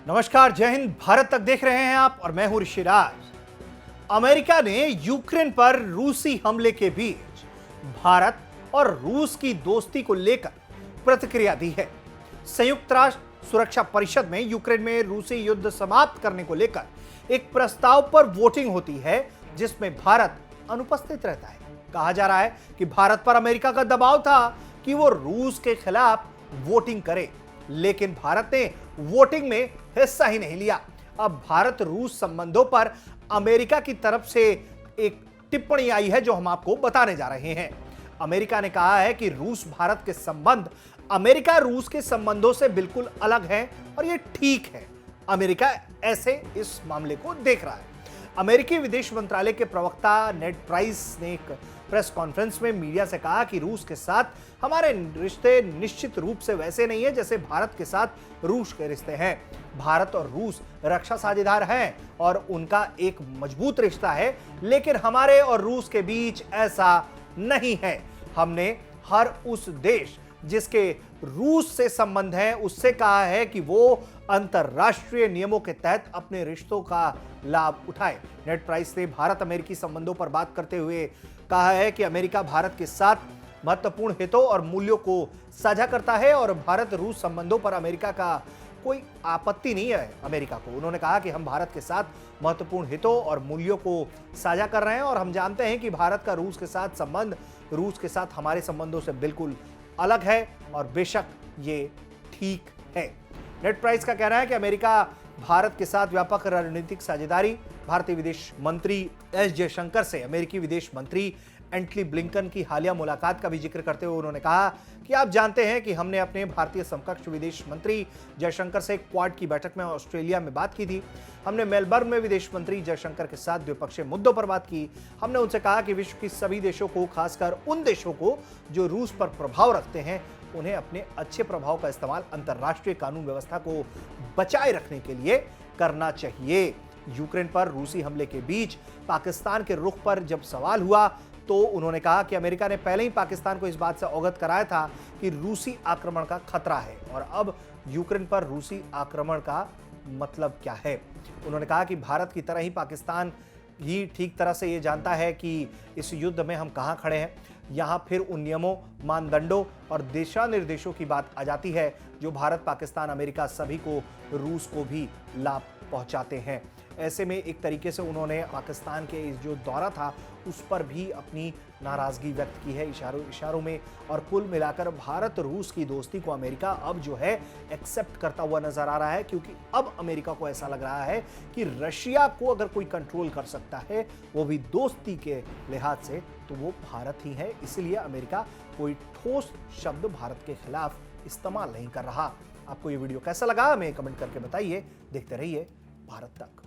नमस्कार, जय हिंद। भारत तक देख रहे हैं आप और मैं हूं ऋषिराज। अमेरिका ने यूक्रेन पर रूसी हमले के बीच भारत और रूस की दोस्ती को लेकर प्रतिक्रिया दी है। संयुक्त राष्ट्र सुरक्षा परिषद में यूक्रेन में रूसी युद्ध समाप्त करने को लेकर एक प्रस्ताव पर वोटिंग होती है, जिसमें भारत अनुपस्थित रहता है। कहा जा रहा है कि भारत पर अमेरिका का दबाव था कि वो रूस के खिलाफ वोटिंग करे, लेकिन भारत ने वोटिंग में हिस्सा ही नहीं लिया। अब भारत रूस संबंधों पर अमेरिका की तरफ से एक टिप्पणी आई है, जो हम आपको बताने जा रहे हैं। अमेरिका ने कहा है कि रूस भारत के संबंध अमेरिका रूस के संबंधों से बिल्कुल अलग है और यह ठीक है। अमेरिका ऐसे इस मामले को देख रहा है। अमेरिकी विदेश मंत्रालय के प्रवक्ता नेड प्राइस ने एक प्रेस कॉन्फ्रेंस में मीडिया से कहा कि रूस के साथ हमारे रिश्ते निश्चित रूप से वैसे नहीं है जैसे भारत के साथ रूस के रिश्ते हैं। भारत और रूस रक्षा साझेदार हैं और उनका एक मजबूत रिश्ता है, लेकिन हमारे और रूस के बीच ऐसा नहीं है। हमने हर उस देश जिसके रूस से संबंध है उससे कहा है कि वो अंतरराष्ट्रीय नियमों के तहत अपने रिश्तों का लाभ उठाए। नेड प्राइस ने भारत अमेरिकी संबंधों पर बात करते हुए कहा है कि अमेरिका भारत के साथ महत्वपूर्ण हितों और मूल्यों को साझा करता है और भारत रूस संबंधों पर अमेरिका का कोई आपत्ति नहीं है अमेरिका को। उन्होंने कहा कि हम भारत के साथ महत्वपूर्ण हितों और मूल्यों को साझा कर रहे हैं और हम जानते हैं कि भारत का रूस के साथ संबंध रूस के साथ हमारे संबंधों से बिल्कुल अलग है और बेशक ये ठीक है। नेड प्राइस का कहना है कि अमेरिका भारत के साथ व्यापक रणनीतिक साझेदारी। भारतीय विदेश मंत्री एस जयशंकर से अमेरिकी विदेश मंत्री एंटनी ब्लिंकन की हालिया मुलाकात का भी जिक्र करते हुए उन्होंने कहा कि आप जानते हैं कि हमने अपने भारतीय समकक्ष विदेश मंत्री जयशंकर से क्वाड की बैठक में ऑस्ट्रेलिया में बात की थी। हमने मेलबर्न में विदेश मंत्री जयशंकर के साथ द्विपक्षीय मुद्दों पर बात की। हमने उनसे कहा कि विश्व की सभी देशों को, खासकर उन देशों को जो रूस पर प्रभाव रखते हैं, उन्हें अपने अच्छे प्रभाव का इस्तेमाल अंतर्राष्ट्रीय कानून व्यवस्था को बचाए रखने के लिए करना चाहिए। यूक्रेन पर रूसी हमले के बीच पाकिस्तान के रुख पर जब सवाल हुआ तो उन्होंने कहा कि अमेरिका ने पहले ही पाकिस्तान को इस बात से अवगत कराया था कि रूसी आक्रमण का खतरा है और अब यूक्रेन पर रूसी आक्रमण का मतलब क्या है। उन्होंने कहा कि भारत की तरह ही पाकिस्तान ही ठीक तरह से ये जानता है कि इस युद्ध में हम कहां खड़े हैं। यहां फिर उन नियमों, मानदंडों और दिशा निर्देशों की बात आ जाती है जो भारत, पाकिस्तान, अमेरिका सभी को, रूस को भी लाभ पहुंचाते हैं। ऐसे में एक तरीके से उन्होंने पाकिस्तान के इस जो दौरा था उस पर भी अपनी नाराजगी व्यक्त की है इशारों में। और कुल मिलाकर भारत रूस की दोस्ती को अमेरिका अब जो है एक्सेप्ट करता हुआ नजर आ रहा है, क्योंकि अब अमेरिका को ऐसा लग रहा है कि रशिया को अगर कोई कंट्रोल कर सकता है, वो भी दोस्ती के लिहाज से, तो वो भारत ही है। इसलिए अमेरिका कोई ठोस शब्द भारत के खिलाफ इस्तेमाल नहीं कर रहा। आपको ये वीडियो कैसा लगा हमें कमेंट करके बताइए। देखते रहिए भारत तक।